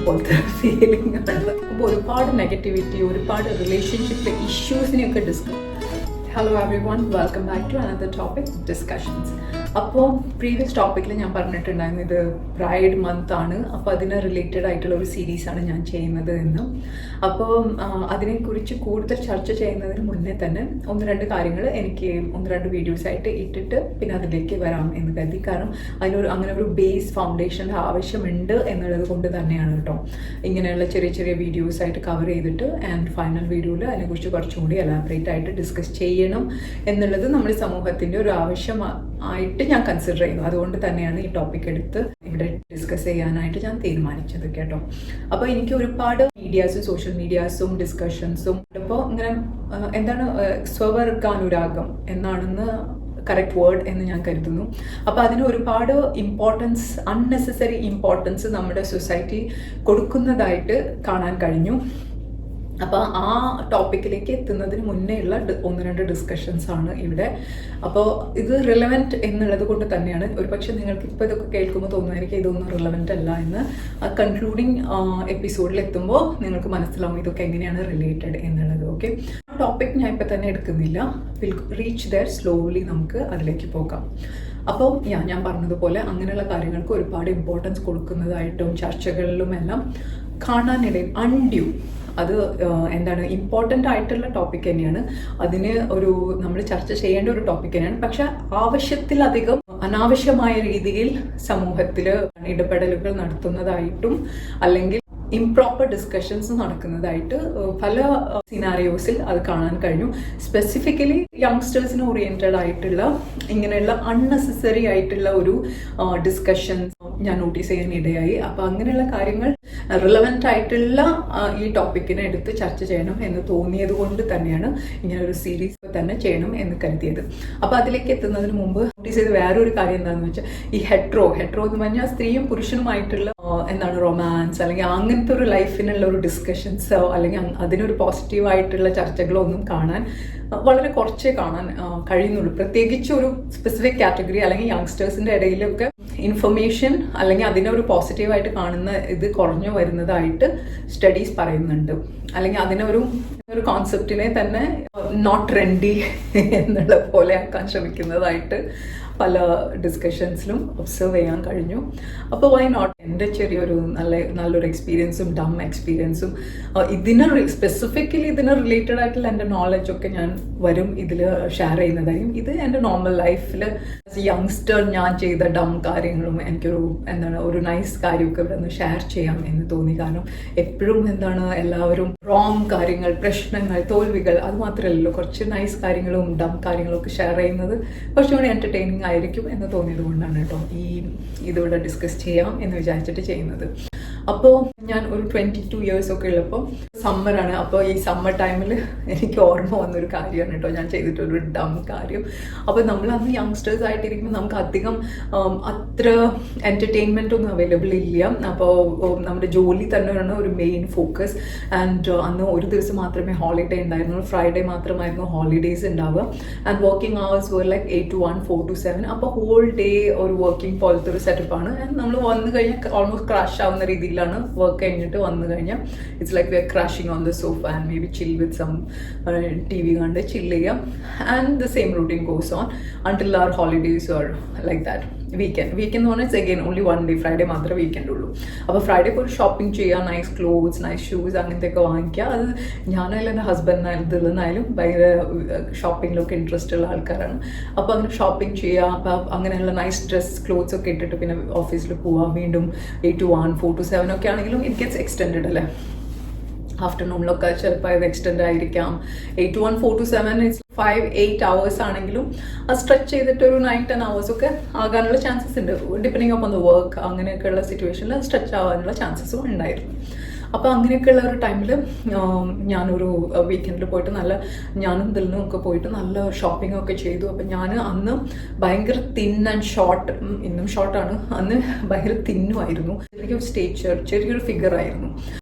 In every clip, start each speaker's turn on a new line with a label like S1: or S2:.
S1: പോലത്തെ ഫീലിംഗ് ആണ്. അപ്പോൾ ഒരുപാട് നെഗറ്റിവിറ്റി, ഒരുപാട് റിലേഷൻഷിപ്പിലെ ഇഷ്യൂസിനെയൊക്കെ hello everyone, welcome back to another topic discussions. അപ്പോൾ പ്രീവിയസ് ടോപ്പിക്കിൽ ഞാൻ പറഞ്ഞിട്ടുണ്ടായിരുന്നു ഇത് പ്രൈഡ് മന്ത് ആണ്, അപ്പോൾ അതിന് റിലേറ്റഡ് ആയിട്ടുള്ള ഒരു സീരീസാണ് ഞാൻ ചെയ്യുന്നത് എന്ന്. അപ്പോൾ അതിനെക്കുറിച്ച് കൂടുതൽ ചർച്ച ചെയ്യുന്നതിന് മുന്നേ തന്നെ ഒന്ന് രണ്ട് കാര്യങ്ങൾ എനിക്ക് ഒന്ന് രണ്ട് വീഡിയോസായിട്ട് ഇട്ടിട്ട് പിന്നെ അതിലേക്ക് വരാം എന്ന് കരുതി. കാരണം അങ്ങനെ ഒരു ബേസ് ഫൗണ്ടേഷൻ്റെ ആവശ്യമുണ്ട് എന്നുള്ളത് കൊണ്ട് തന്നെയാണ് കേട്ടോ ഇങ്ങനെയുള്ള ചെറിയ ചെറിയ വീഡിയോസായിട്ട് കവർ ചെയ്തിട്ട് ആൻഡ് ഫൈനൽ വീഡിയോയിൽ അതിനെക്കുറിച്ച് കുറച്ചും കൂടി എലാബറേറ്റ് ആയിട്ട് ഡിസ്കസ് ചെയ്യണം എന്നുള്ളത് നമ്മുടെ സമൂഹത്തിൻ്റെ ഒരു ആവശ്യമായിട്ട് ഞാൻ കൺസിഡർ ചെയ്യുന്നു. അതുകൊണ്ട് തന്നെയാണ് ഈ ടോപ്പിക് എടുത്ത് ഇവിടെ ഡിസ്കസ് ചെയ്യാനായിട്ട് ഞാൻ തീരുമാനിച്ചത് കേട്ടോ. അപ്പോൾ എനിക്ക് ഒരുപാട് മീഡിയാസും സോഷ്യൽ മീഡിയാസും ഡിസ്കഷൻസും ഇപ്പോൾ ഇങ്ങനെ എന്താണ് സ്വവർഗാനുരാഗം എന്നാണെന്ന് കറക്റ്റ് വേർഡ് എന്ന് ഞാൻ കരുതുന്നു. അപ്പോൾ അതിന് ഒരുപാട് ഇമ്പോർട്ടൻസ്, അൺനെസസറി ഇമ്പോർട്ടൻസ് നമ്മുടെ സൊസൈറ്റി കൊടുക്കുന്നതായിട്ട് കാണാൻ കഴിഞ്ഞു. അപ്പോൾ ആ ടോപ്പിക്കിലേക്ക് എത്തുന്നതിന് മുന്നേ ഉള്ള ഒന്ന് രണ്ട് ഡിസ്കഷൻസ് ആണ് ഇവിടെ. അപ്പോൾ ഇത് റിലവൻറ്റ് എന്നുള്ളത് കൊണ്ട് തന്നെയാണ്. ഒരുപക്ഷെ നിങ്ങൾക്ക് ഇപ്പോൾ ഇതൊക്കെ കേൾക്കുമ്പോൾ തോന്നുമായിരിക്കും ഇതൊന്നും റിലവൻറ്റ് അല്ല എന്ന്. ആ കൺക്ലൂഡിങ് എപ്പിസോഡിൽ എത്തുമ്പോൾ നിങ്ങൾക്ക് മനസ്സിലാവും ഇതൊക്കെ എങ്ങനെയാണ് റിലേറ്റഡ് എന്നുള്ളത്. ഓക്കെ, ടോപ്പിക് ഞാൻ ഇപ്പോൾ തന്നെ എടുക്കുന്നില്ല. വിൽ റീച്ച് ദെയർ സ്ലോലി, നമുക്ക് അതിലേക്ക് പോകാം. അപ്പോൾ ഞാൻ പറഞ്ഞതുപോലെ അങ്ങനെയുള്ള കാര്യങ്ങൾക്ക് ഒരുപാട് ഇമ്പോർട്ടൻസ് കൊടുക്കുന്നതായിട്ടും ചർച്ചകളിലും എല്ലാം കാണാനിടയിൽ അൺഡ്യൂ, അത് എന്താണ് ഇമ്പോർട്ടൻ്റ് ആയിട്ടുള്ള ടോപ്പിക് തന്നെയാണ്. അതിന് നമ്മൾ ചർച്ച ചെയ്യേണ്ട ഒരു ടോപ്പിക് തന്നെയാണ്. പക്ഷെ ആവശ്യത്തിലധികം അനാവശ്യമായ രീതിയിൽ സമൂഹത്തിൽ ഇടപെടലുകൾ നടത്തുന്നതായിട്ടും അല്ലെങ്കിൽ ഇംപ്രോപ്പർ ഡിസ്കഷൻസ് നടക്കുന്നതായിട്ട് പല സിനാരിയോസിൽ അത് കാണാൻ കഴിഞ്ഞു. സ്പെസിഫിക്കലി യങ്സ്റ്റേഴ്സിന് ഓറിയൻറ്റഡ് ആയിട്ടുള്ള ഇങ്ങനെയുള്ള അൺനെസസറി ആയിട്ടുള്ള ഒരു ഡിസ്കഷൻസ് ഞാൻ നോട്ടീസ് ചെയ്യാൻ ഇടയായി. അപ്പോൾ അങ്ങനെയുള്ള കാര്യങ്ങൾ റിലവൻ്റ് ആയിട്ടുള്ള ഈ ടോപ്പിക്കിനെ എടുത്ത് ചർച്ച ചെയ്യണം എന്ന് തോന്നിയത് കൊണ്ട് തന്നെയാണ് ഇങ്ങനെ ഒരു സീരീസ് തന്നെ ചെയ്യണം എന്ന് കരുതിയത്. അപ്പോൾ അതിലേക്ക് എത്തുന്നതിന് മുമ്പ് നോട്ടീസ് ചെയ്ത വേറൊരു കാര്യം എന്താണെന്ന് വെച്ചാൽ ഈ ഹെട്രോ എന്ന് പറഞ്ഞാൽ സ്ത്രീയും പുരുഷനുമായിട്ടുള്ള റൊമാൻസ് അല്ലെങ്കിൽ അങ്ങനത്തെ ഒരു ലൈഫിനുള്ള ഒരു ഡിസ്കഷൻസോ അല്ലെങ്കിൽ അതിനൊരു പോസിറ്റീവായിട്ടുള്ള ചർച്ചകളോ ഒന്നും കാണാൻ വളരെ കുറച്ചേ കാണാൻ കഴിയുന്നുള്ളൂ. പ്രത്യേകിച്ച് ഒരു സ്പെസിഫിക് കാറ്റഗറി അല്ലെങ്കിൽ യങ്സ്റ്റേഴ്സിൻ്റെ ഇടയിലൊക്കെ ഇൻഫർമേഷൻ അല്ലെങ്കിൽ അതിനെ ഒരു പോസിറ്റീവായിട്ട് കാണുന്ന ഇത് കുറഞ്ഞു വരുന്നതായിട്ട് സ്റ്റഡീസ് പറയുന്നുണ്ട്. അല്ലെങ്കിൽ അതിനൊരു കോൺസെപ്റ്റിനെ തന്നെ നോട്ട് ട്രെൻഡി എന്നുള്ള പോലെ ആക്കാൻ ശ്രമിക്കുന്നതായിട്ട് പല ഡിസ്കഷൻസിലും ഒബ്സർവ് ചെയ്യാൻ കഴിഞ്ഞു. അപ്പോൾ വൈ നോട്ട്, എൻ്റെ ചെറിയൊരു നല്ലൊരു എക്സ്പീരിയൻസും ഡം എക്സ്പീരിയൻസും സ്പെസിഫിക്കലി ഇതിന് റിലേറ്റഡ് ആയിട്ടുള്ള എൻ്റെ നോളജൊക്കെ ഞാൻ വരും ഇതിൽ ഷെയർ ചെയ്യുന്നതായിരിക്കും. ഇത് എൻ്റെ നോർമൽ ലൈഫിൽ യങ്സ്റ്റർ ഞാൻ ചെയ്ത ഡം കാര്യങ്ങളും ഒരു നൈസ് കാര്യമൊക്കെ ഇവിടെ നിന്ന് ഷെയർ ചെയ്യാം എന്ന് തോന്നി. കാരണം എപ്പോഴും എല്ലാവരും റോങ് കാര്യങ്ങൾ, പ്രശ്നങ്ങൾ, തോൽവികൾ അത് മാത്രമല്ലല്ലോ, കുറച്ച് നൈസ് കാര്യങ്ങളും ഡം കാര്യങ്ങളും ഒക്കെ ഷെയർ ചെയ്യുന്നത് കുറച്ചുകൂടി എൻ്റർടൈനിങ് ആയിരിക്കും എന്ന് തോന്നിയത് കൊണ്ടാണ് കേട്ടോ ഇതിവിടെ ഡിസ്കസ് ചെയ്യാം എന്ന് വിചാരിച്ചിട്ട് ചെയ്യുന്നത്. അപ്പോൾ ഞാൻ ഒരു 22 years ഒക്കെ ഉള്ളപ്പോൾ സമ്മറാണ്. അപ്പോൾ ഈ സമ്മർ ടൈമിൽ എനിക്ക് ഓർമ്മ വന്നൊരു കാര്യമാണ് കേട്ടോ ഞാൻ ചെയ്തിട്ടൊരു ഡം കാര്യം. അപ്പോൾ നമ്മൾ അന്ന് യങ്സ്റ്റേഴ്സ് ആയിട്ടിരിക്കുമ്പോൾ നമുക്ക് അധികം അത്ര എൻ്റർടൈൻമെൻ്റ് ഒന്നും അവൈലബിൾ ഇല്ല. അപ്പോൾ നമ്മുടെ ജോലി തന്നെയാണ് ഒരു മെയിൻ ഫോക്കസ്. ആൻഡ് അന്ന് ഒരു ദിവസം മാത്രമേ ഹോളിഡേ ഉണ്ടായിരുന്നുള്ളൂ, ഫ്രൈഡേ മാത്രമായിരുന്നു ഹോളിഡേയ്സ് ഉണ്ടാവുക. And working hours were like 8 to 1, 4 to 7. അപ്പോൾ ഹോൾ ഡേ ഒരു വർക്കിംഗ് പോലത്തെ ഒരു സെറ്റപ്പാണ്. ആൻഡ് നമ്മൾ വന്നു കഴിഞ്ഞാൽ ഓൾമോസ്റ്റ് ക്രാഷ് ആവുന്ന രീതിയിലാണ് വർക്ക് കഴിഞ്ഞിട്ട് വന്നു കഴിഞ്ഞാൽ it's like we are crashing on the sofa and maybe chill with some TV കണ്ട് ചിൽ ചെയ്യാം. And the same routine goes on until our holidays or like that. Weekend എന്ന് പറഞ്ഞാൽ it's again only 1 day, Friday മാത്രമേ weekend ഉള്ളൂ. അപ്പോൾ Friday പോയി shopping ചെയ്യുക, nice clothes, nice shoes അങ്ങനത്തെയൊക്കെ വാങ്ങിക്കുക. അത് ഞാനായാലും എൻ്റെ ഹസ്ബൻഡിനായാലും ഭയങ്കര ഷോപ്പിങ്ങിലൊക്കെ ഇൻട്രസ്റ്റ് ഉള്ള ആൾക്കാരാണ്. അപ്പോൾ അങ്ങനെ ഷോപ്പിംഗ് ചെയ്യുക, അപ്പോൾ അങ്ങനെയുള്ള നൈസ് ഡ്രസ് ക്ലോത്ത്സ് ഒക്കെ ഇട്ടിട്ട് പിന്നെ ഓഫീസിൽ പോവുക. വീണ്ടും 8 to 1, 4 to 7 ഒക്കെ ആണെങ്കിലും ഇറ്റ് ഗെറ്റ്സ് എക്സ്റ്റെൻഡഡ് അല്ലേ. ആഫ്റ്റർനൂണിലൊക്കെ ചിലപ്പോൾ ഇത് എക്സ്റ്റെൻഡ് ആയിരിക്കാം. 8 to 1, 4 to 7 ഇറ്റ്സ് 5-8 hours ആണെങ്കിലും അത് സ്ട്രെച്ച് ചെയ്തിട്ട് ഒരു 9-10 hours ഒക്കെ ആകാനുള്ള ചാൻസസ് ഉണ്ട്. ഡിപ്പെൻഡിങ് ഓൺ ദ വർക്ക് അങ്ങനെയൊക്കെയുള്ള സിറ്റുവേഷനിൽ സ്ട്രെച്ച് ആവാനുള്ള ചാൻസസും ഉണ്ടായിരുന്നു. അപ്പോൾ അങ്ങനെയൊക്കെയുള്ള ഒരു ടൈമിൽ ഞാനൊരു വീക്കെൻഡിൽ പോയിട്ട് ഞാനും ദിലിനും ഒക്കെ പോയിട്ട് നല്ല ഷോപ്പിംഗ് ഒക്കെ ചെയ്തു. അപ്പം ഞാൻ അന്ന് ഭയങ്കര തിൻ ആൻഡ് ഷോർട്ട്, ഇന്നും ഷോർട്ടാണ്, അന്ന് ഭയങ്കര തിന്നുമായിരുന്നു. ചെറിയൊരു സ്റ്റേച്ചർ, ചെറിയൊരു ഫിഗർ ആയിരുന്നു.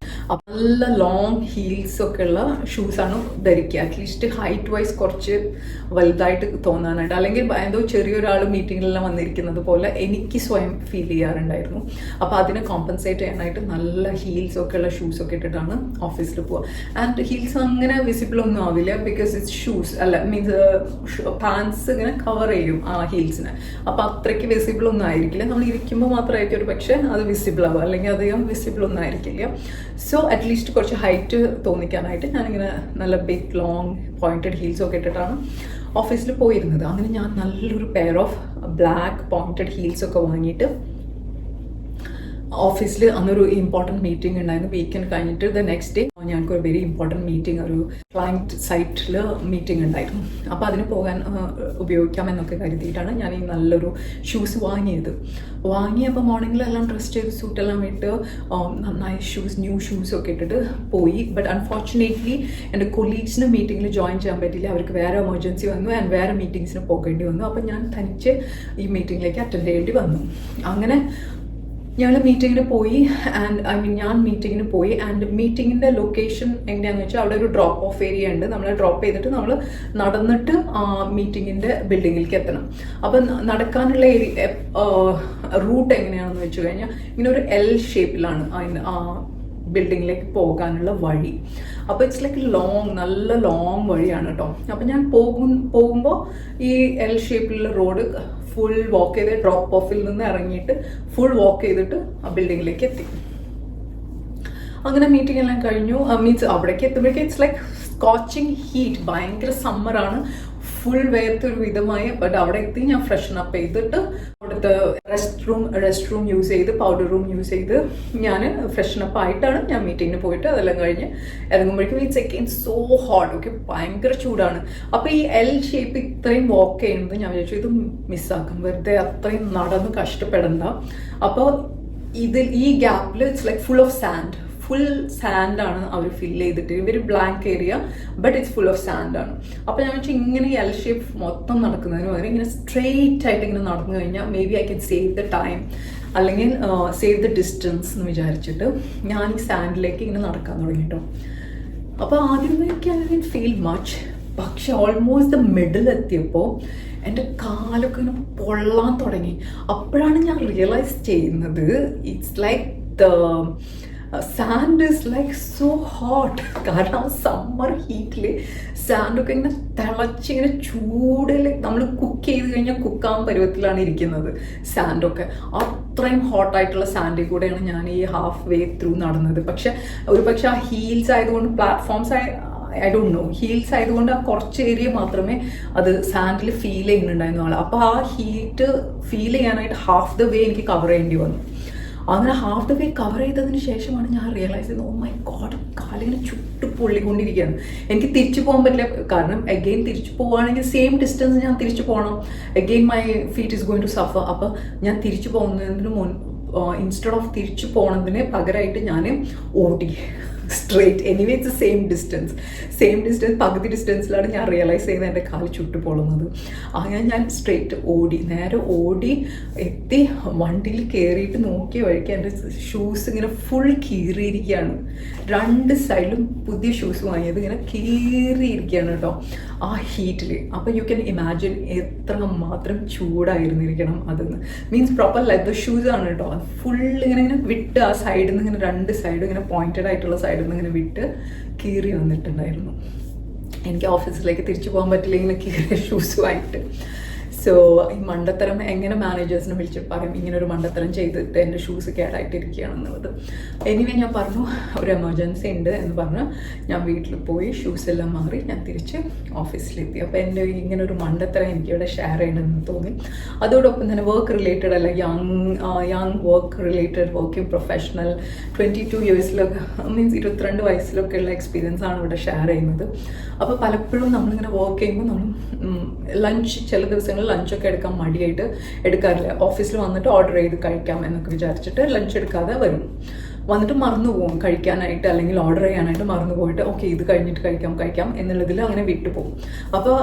S1: നല്ല ലോങ് ഹീൽസൊക്കെ ഉള്ള ഷൂസാണ് ധരിക്കുക. അറ്റ്ലീസ്റ്റ് ഹൈറ്റ് വൈസ് കുറച്ച് വലുതായിട്ട് തോന്നാനായിട്ട്, അല്ലെങ്കിൽ എന്തോ ചെറിയൊരാൾ മീറ്റിങ്ങിലെല്ലാം വന്നിരിക്കുന്നത് പോലെ എനിക്ക് സ്വയം ഫീൽ ചെയ്യാറുണ്ടായിരുന്നു. അപ്പോൾ അതിനെ കോമ്പൻസേറ്റ് ചെയ്യാനായിട്ട് നല്ല ഹീൽസൊക്കെ ഉള്ള ഷൂസൊക്കെ ഇട്ടിട്ടാണ് ഓഫീസിൽ പോവുക. ആൻഡ് ഹീൽസ് അങ്ങനെ വിസിബിൾ ഒന്നും ആവില്ല, ബിക്കോസ് ഇറ്റ്സ് ഷൂസ് അല്ല, മീൻസ് പാൻസ് ഇങ്ങനെ കവർ ചെയ്യും ആ ഹീൽസിനെ. അപ്പോൾ അത്രയ്ക്ക് വിസിബിൾ ഒന്നും ആയിരിക്കില്ല. നമ്മൾ ഇരിക്കുമ്പോൾ മാത്രമായിരിക്കും ഒരു പക്ഷേ അത് വിസിബിൾ ആവുക, അല്ലെങ്കിൽ അധികം വിസിബിൾ ഒന്നും ആയിരിക്കില്ല. സോ അറ്റ്ലീസ്റ്റ് കുറച്ച് ഹൈറ്റ് തോന്നിക്കാനായിട്ട് ഞാനിങ്ങനെ നല്ല ബിഗ് ലോങ് പോയിന്റഡ് ഹീൽസൊക്കെ ഇട്ടിട്ടാണ് ഓഫീസിൽ പോയിരുന്നത്. അങ്ങനെ ഞാൻ നല്ലൊരു പെയർ ഓഫ് ബ്ലാക്ക് പോയിന്റഡ് ഹീൽസൊക്കെ വാങ്ങിയിട്ട് ഓഫീസിൽ അന്നൊരു ഇമ്പോർട്ടൻറ്റ് മീറ്റിംഗ് ഉണ്ടായിരുന്നു. വീക്കെൻഡ് കഴിഞ്ഞിട്ട് ദ നെക്സ്റ്റ് ഡേ ഞങ്ങൾക്ക് ഒരു വെരി ഇമ്പോർട്ടൻറ്റ് മീറ്റിംഗ്, ഒരു ക്ലയൻറ്റ് സൈറ്റിൽ മീറ്റിംഗ് ഉണ്ടായിരുന്നു. അപ്പോൾ അതിന് പോകാൻ ഉപയോഗിക്കാമെന്നൊക്കെ കരുതിയിട്ടാണ് ഞാൻ ഈ നല്ലൊരു ഷൂസ് വാങ്ങിയപ്പോൾ മോർണിംഗിലെല്ലാം ഡ്രസ് ചെയ്ത് സൂട്ടെല്ലാം ഇട്ട് നന്നായി ന്യൂ ഷൂസൊക്കെ ഇട്ടിട്ട് പോയി. ബട്ട് അൺഫോർച്ചുനേറ്റ്ലി എൻ്റെ കൊളീഗ്സിന് മീറ്റിങ്ങിൽ ജോയിൻ ചെയ്യാൻ പറ്റില്ല. അവർക്ക് വേറെ എമർജൻസി വന്നു ആൻഡ് വേറെ മീറ്റിങ്സിന് പോകേണ്ടി വന്നു. അപ്പോൾ ഞാൻ തനിച്ച് ഈ മീറ്റിങ്ങിലേക്ക് അറ്റൻഡ് ചെയ്യേണ്ടി വന്നു. അങ്ങനെ ഞങ്ങൾ മീറ്റിങ്ങിന് പോയി. ഞാൻ മീറ്റിങ്ങിന് പോയി. ആൻഡ് മീറ്റിങ്ങിൻ്റെ ലൊക്കേഷൻ എങ്ങനെയാണെന്ന് വെച്ചാൽ അവിടെ ഒരു ഡ്രോപ്പ് ഓഫ് ഏരിയ ഉണ്ട്. നമ്മളെ ഡ്രോപ്പ് ചെയ്തിട്ട് നമ്മൾ നടന്നിട്ട് മീറ്റിങ്ങിൻ്റെ ബിൽഡിങ്ങിലേക്ക് എത്തണം. അപ്പം നടക്കാനുള്ള റൂട്ട് എങ്ങനെയാണെന്ന് വെച്ച് കഴിഞ്ഞാൽ ഇങ്ങനെ ഒരു എൽ ഷേപ്പിലാണ് ബിൽഡിങ്ങിലേക്ക് പോകാനുള്ള വഴി. അപ്പോൾ ഇറ്റ്സ് ലൈക്ക് നല്ല ലോങ് വഴിയാണ് കേട്ടോ. അപ്പം ഞാൻ പോകുമ്പോൾ ഈ എൽ ഷേപ്പിലുള്ള റോഡ് ഫുൾ വാക്ക് ചെയ്ത് ഡ്രോപ്പ് ഓഫിൽ നിന്ന് ഇറങ്ങിയിട്ട് ഫുൾ വാക്ക് ചെയ്തിട്ട് ആ ബിൽഡിങ്ങിലേക്ക് എത്തി. അങ്ങനെ മീറ്റിംഗ് എല്ലാം കഴിഞ്ഞു. മീൻസ് അവിടേക്ക് എത്തുമ്പോഴേക്കും ഇറ്റ്സ് ലൈക്ക് സ്കോച്ചിങ് ഹീറ്റ്, ഭയങ്കര സമ്മറാണ്, ഫുൾ വേർത്തൊരു വിധമായ. ബട്ട് അവിടെ എത്തി ഞാൻ ഫ്രഷൻ അപ്പ് ചെയ്തിട്ട് അവിടുത്തെ റെസ്റ്റ് റൂം യൂസ് ചെയ്ത് പൗഡർ റൂം യൂസ് ചെയ്ത് ഞാൻ ഫ്രഷൻ അപ്പ് ആയിട്ടാണ് ഞാൻ മീറ്റിങ്ങിന് പോയിട്ട് അതെല്ലാം കഴിഞ്ഞ് ഇറങ്ങുമ്പോഴേക്കും it's again so hot. Okay, ഭയങ്കര ചൂടാണ്. അപ്പോൾ ഈ എൽ ഷേപ്പ് ഇത്രയും വാക്ക് ചെയ്യുന്നത് ഞാൻ വിചാരിച്ചു ഇത് മിസ്സാക്കും, വെറുതെ അത്രയും നടന്ന് കഷ്ടപ്പെടണ്ട. അപ്പോൾ ഈ ഗ്യാപ്പിൽ ഇറ്റ്സ് ലൈക്ക് ഫുൾ ഓഫ് സാൻഡാണ് അവർ ഫില്ല് ചെയ്തിട്ട്, ഇവർ blank area but it's full of സാൻഡാണ്. അപ്പോൾ ഞാൻ വെച്ചാൽ ഇങ്ങനെ എൽ ഷേപ്പ് മൊത്തം നടക്കുന്നതിന് പകരം ഇങ്ങനെ സ്ട്രെയിറ്റ് ആയിട്ട് ഇങ്ങനെ നടന്നു കഴിഞ്ഞാൽ may be I can save the time, അല്ലെങ്കിൽ സേവ് ദ ഡിസ്റ്റൻസ് എന്ന് വിചാരിച്ചിട്ട് ഞാൻ ഈ സാൻഡിലേക്ക് ഇങ്ങനെ നടക്കാൻ തുടങ്ങി കേട്ടോ. അപ്പോൾ ആദ്യമേ എനിക്ക് ഫീൽ മച്ച്, പക്ഷെ ഓൾമോസ്റ്റ് ദ മിഡിൽ എത്തിയപ്പോൾ എൻ്റെ കാലൊക്കെ ഇങ്ങനെ പൊള്ളാൻ തുടങ്ങി. അപ്പോഴാണ് ഞാൻ റിയലൈസ് ചെയ്യുന്നത് it's like the sand is like so hot. കാരണം സമ്മർ ഹീറ്റിൽ സാൻഡൊക്കെ ഇങ്ങനെ തിളച്ചിങ്ങനെ ചൂടിൽ നമ്മൾ കുക്ക് ചെയ്ത് കഴിഞ്ഞാൽ കുക്കാവാൻ പരുവത്തിലാണ് ഇരിക്കുന്നത് സാൻഡൊക്കെ. അത്രയും ഹോട്ടായിട്ടുള്ള സാൻഡിൽ കൂടെയാണ് ഞാൻ ഈ ഹാഫ് വേ ത്രൂ നടന്നത്. പക്ഷെ ആ ഹീൽസ് ആയതുകൊണ്ട് platforms I don't know, heels ആയതുകൊണ്ട് ആ കുറച്ച് ഏരിയ മാത്രമേ അത് സാൻഡിൽ ഫീൽ ചെയ്യുന്നുണ്ടായിരുന്നു. അപ്പോൾ ആ ഹീറ്റ് ഫീൽ ചെയ്യാനായിട്ട് ഹാഫ് ദ വേ എനിക്ക് കവർ ചെയ്യേണ്ടി വന്നു. അങ്ങനെ ഹാഫ് ദ വേ കവർ ചെയ്തതിന് ശേഷമാണ് ഞാൻ റിയലൈസ് ചെയ്തത്, ഓ മൈ ഗോഡ്, കാലിങ്ങനെ ചുട്ടു പൊള്ളിക്കൊണ്ടിരിക്കുകയാണ്. എനിക്ക് തിരിച്ചു പോകാൻ പറ്റില്ല, കാരണം അഗെയിൻ തിരിച്ചു പോവുകയാണെങ്കിൽ സെയിം ഡിസ്റ്റൻസ് ഞാൻ തിരിച്ചു പോകണം. Again my feet is going to suffer. അപ്പോൾ ഞാൻ തിരിച്ചു പോകുന്നതിന് ഇൻസ്റ്റെഡ് ഓഫ് തിരിച്ചു പോകുന്നതിന് പകരമായിട്ട് ഞാൻ ഓടി straight. Anyway it's same distance പകുതി ഡിസ്റ്റൻസിലാണ് ഞാൻ റിയലൈസ് ചെയ്യുന്നത് എൻ്റെ കാല് ചുട്ടു പൊള്ളുന്നത്. അങ്ങനെ ഞാൻ നേരെ ഓടി എത്തി വണ്ടിയിൽ കയറിയിട്ട് നോക്കിയ വഴിക്ക് എൻ്റെ ഷൂസ് ഇങ്ങനെ ഫുൾ കീറിയിരിക്കുകയാണ്. രണ്ട് സൈഡിലും പുതിയ ഷൂസ് വാങ്ങിയത് ഇങ്ങനെ കീറിയിരിക്കുകയാണ് കേട്ടോ ആ ഹീറ്റിൽ. അപ്പോൾ യു ക്യാൻ ഇമാജിൻ എത്ര മാത്രം ചൂടായിരുന്നിരിക്കണം അതെന്ന്. മീൻസ് പ്രോപ്പർ ലെതർ ഷൂസ് ആണ് കേട്ടോ. ഫുൾ ഇങ്ങനെ വിട്ട് ആ സൈഡിൽ നിന്ന് ഇങ്ങനെ രണ്ട് സൈഡും ഇങ്ങനെ പോയിന്റഡ് ആയിട്ടുള്ള സൈഡിൽ നിന്ന് ഇങ്ങനെ വിട്ട് കീറി വന്നിട്ടുണ്ടായിരുന്നു. എനിക്ക് ഓഫീസിലേക്ക് തിരിച്ചു പോകാൻ പറ്റില്ല ഇങ്ങനെ കീറിയ ഷൂസുമായിട്ട്. സോ ഈ മണ്ടത്തരം എങ്ങനെ മാനേജേഴ്സിനെ വിളിച്ചിട്ട് പറയും ഇങ്ങനെ ഒരു മണ്ടത്തരം ചെയ്തിട്ട് എൻ്റെ ഷൂസ് കേടായിട്ടിരിക്കുകയാണെന്നുള്ളത്. എനിവേ ഞാൻ പറഞ്ഞു ഒരു എമർജൻസി ഉണ്ട് എന്ന് പറഞ്ഞ് ഞാൻ വീട്ടിൽ പോയി ഷൂസ് എല്ലാം മാറി ഞാൻ തിരിച്ച് ഓഫീസിലെത്തി. അപ്പോൾ എൻ്റെ ഇങ്ങനെ ഒരു മണ്ടത്തരം എനിക്കിവിടെ ഷെയർ ചെയ്യണമെന്ന് തോന്നി. അതോടൊപ്പം തന്നെ വർക്ക് റിലേറ്റഡ് അല്ല, young work related, working professional 22 ഇയേഴ്സിലൊക്കെ മീൻസ് 22 വയസ്സിലൊക്കെ ഉള്ള എക്സ്പീരിയൻസ് ആണ് ഇവിടെ ഷെയർ ചെയ്യുന്നത്. അപ്പോൾ പലപ്പോഴും നമ്മളിങ്ങനെ വർക്ക് ചെയ്യുമ്പോൾ നമ്മൾ ലഞ്ച് ചില ദിവസങ്ങളിൽ ലഞ്ചൊക്കെ എടുക്കാൻ മടിയായിട്ട് എടുക്കാറില്ല. ഓഫീസിൽ വന്നിട്ട് ഓർഡർ ചെയ്ത് കഴിക്കാം എന്നൊക്കെ വിചാരിച്ചിട്ട് ലഞ്ച് എടുക്കാതെ വന്നിട്ട് മറന്നു പോകും കഴിക്കാനായിട്ട്, അല്ലെങ്കിൽ ഓർഡർ ചെയ്യാനായിട്ട് മറന്നു പോയിട്ട് ഓക്കെ ഇത് കഴിഞ്ഞിട്ട് കഴിക്കാം എന്നുള്ളതിൽ അങ്ങനെ വിട്ടുപോകും. അപ്പോൾ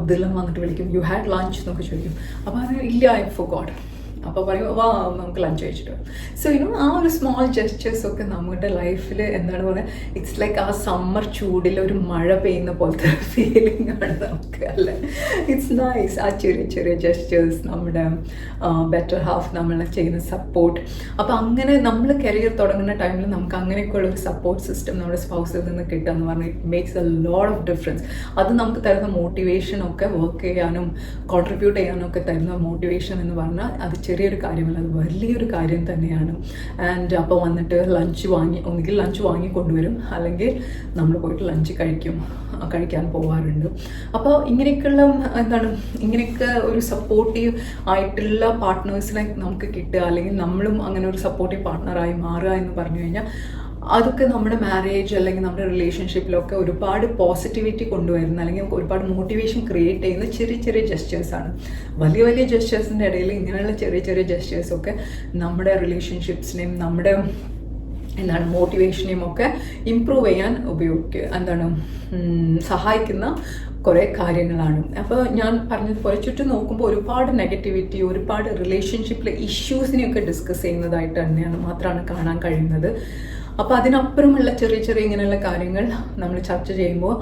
S1: ഇതിലും വന്നിട്ട് വിളിക്കും യു ഹാഡ് ലഞ്ച് എന്നൊക്കെ ചോദിക്കും. അപ്പോൾ അത് ഇല്ല, ഐ ഫോർഗോട്ട്. അപ്പോൾ പറയും വാ നമുക്ക് ലഞ്ച് കഴിച്ചിട്ട് വരാം. സോ ആ ഒരു സ്മോൾ ജെസ്റ്റേഴ്സൊക്കെ നമ്മുടെ ലൈഫിൽ എന്താണ് പറയുക, ഇറ്റ്സ് ലൈക്ക് ആ സമ്മർ ചൂടിൽ ഒരു മഴ പെയ്യുന്ന പോലത്തെ ഫീലിംഗ് ആണ് നമുക്ക്, അല്ലേ? It's nice. ആ ചെറിയ ചെറിയ ജെസ്റ്റേഴ്സ്, നമ്മുടെ ബെറ്റർ ഹാഫ് നമ്മളെ ചെയ്യുന്ന സപ്പോർട്ട്. അപ്പോൾ അങ്ങനെ നമ്മൾ കരിയർ തുടങ്ങുന്ന ടൈമിൽ നമുക്ക് അങ്ങനെയൊക്കെയുള്ള ഒരു സപ്പോർട്ട് സിസ്റ്റം നമ്മുടെ സ്പൗസിൽ നിന്ന് കിട്ടുക എന്ന് പറഞ്ഞാൽ it makes a lot of difference. അത് നമുക്ക് തരുന്ന മോട്ടിവേഷനൊക്കെ വർക്ക് ചെയ്യാനും കോൺട്രിബ്യൂട്ട് ചെയ്യാനും ഒക്കെ തരുന്ന മോട്ടിവേഷൻ എന്ന് പറഞ്ഞാൽ അത് ചെറിയൊരു കാര്യമല്ല, അത് വലിയൊരു കാര്യം തന്നെയാണ്. ആൻഡ് അപ്പോൾ വന്നിട്ട് ഒന്നുകിൽ ലഞ്ച് വാങ്ങി കൊണ്ടുവരും, അല്ലെങ്കിൽ നമ്മൾ പോയിട്ട് ലഞ്ച് കഴിക്കാൻ പോകാറുണ്ട്. അപ്പോൾ ഇങ്ങനെയൊക്കെയുള്ള ഇങ്ങനെയൊക്കെ ഒരു സപ്പോർട്ടീവ് ആയിട്ടുള്ള പാർട്ട്നേഴ്സിനെ നമുക്ക് കിട്ടുക, അല്ലെങ്കിൽ നമ്മളും അങ്ങനെ ഒരു സപ്പോർട്ടീവ് പാർട്ട്ണറായി മാറുക എന്ന് പറഞ്ഞു കഴിഞ്ഞാൽ അതൊക്കെ നമ്മുടെ മാരേജ് അല്ലെങ്കിൽ നമ്മുടെ റിലേഷൻഷിപ്പിലൊക്കെ ഒരുപാട് പോസിറ്റിവിറ്റി കൊണ്ടുവരുന്ന, അല്ലെങ്കിൽ ഒരുപാട് മോട്ടിവേഷൻ ക്രിയേറ്റ് ചെയ്യുന്ന ചെറിയ ചെറിയ ജെസ്റ്റേഴ്സാണ്. വലിയ വലിയ ജെസ്റ്റേഴ്സിൻ്റെ ഇടയിൽ ഇങ്ങനെയുള്ള ചെറിയ ചെറിയ ജെസ്റ്റേഴ്സൊക്കെ നമ്മുടെ റിലേഷൻഷിപ്സിനെയും നമ്മുടെ മോട്ടിവേഷനെയും ഒക്കെ ഇമ്പ്രൂവ് ചെയ്യാൻ സഹായിക്കുന്ന കുറേ കാര്യങ്ങളാണ്. അപ്പോൾ ഞാൻ പറഞ്ഞതുപോലെ ചുറ്റും നോക്കുമ്പോൾ ഒരുപാട് നെഗറ്റിവിറ്റി, ഒരുപാട് റിലേഷൻഷിപ്പിലെ ഇഷ്യൂസിനെയൊക്കെ ഡിസ്കസ് ചെയ്യുന്നതായിട്ട് മാത്രമാണ് കാണാൻ കഴിയുന്നത്. അപ്പോൾ അതിനപ്പുറമുള്ള ചെറിയ ചെറിയ ഇങ്ങനെയുള്ള കാര്യങ്ങൾ നമ്മൾ ചർച്ച ചെയ്യുമ്പോൾ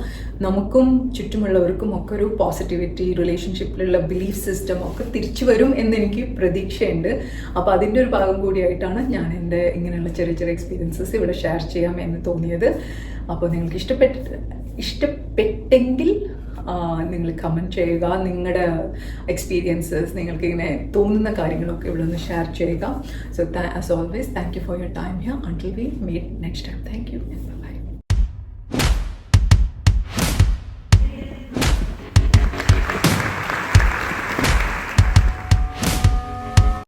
S1: നമുക്കും ചുറ്റുമുള്ളവർക്കും ഒക്കെ ഒരു പോസിറ്റിവിറ്റി, റിലേഷൻഷിപ്പിലുള്ള ബിലീഫ് സിസ്റ്റം ഒക്കെ തിരിച്ചു വരും എന്നെനിക്ക് പ്രതീക്ഷയുണ്ട്. അപ്പോൾ അതിൻ്റെ ഒരു ഭാഗം കൂടിയായിട്ടാണ് ഞാൻ എൻ്റെ ഇങ്ങനെയുള്ള ചെറിയ ചെറിയ എക്സ്പീരിയൻസസ് ഇവിടെ ഷെയർ ചെയ്യാം എന്ന് തോന്നിയത്. അപ്പോൾ നിങ്ങൾക്ക് ഇഷ്ടപ്പെട്ടെങ്കിൽ നിങ്ങൾ കമൻറ്റ് ചെയ്യുക, നിങ്ങളുടെ എക്സ്പീരിയൻസസ്, നിങ്ങൾക്ക് ഇങ്ങനെ തോന്നുന്ന കാര്യങ്ങളൊക്കെ ഇവിടെ ഒന്ന് ഷെയർ ചെയ്യുക. So as always, thank you for your time here. Until we meet next time. Thank you. By.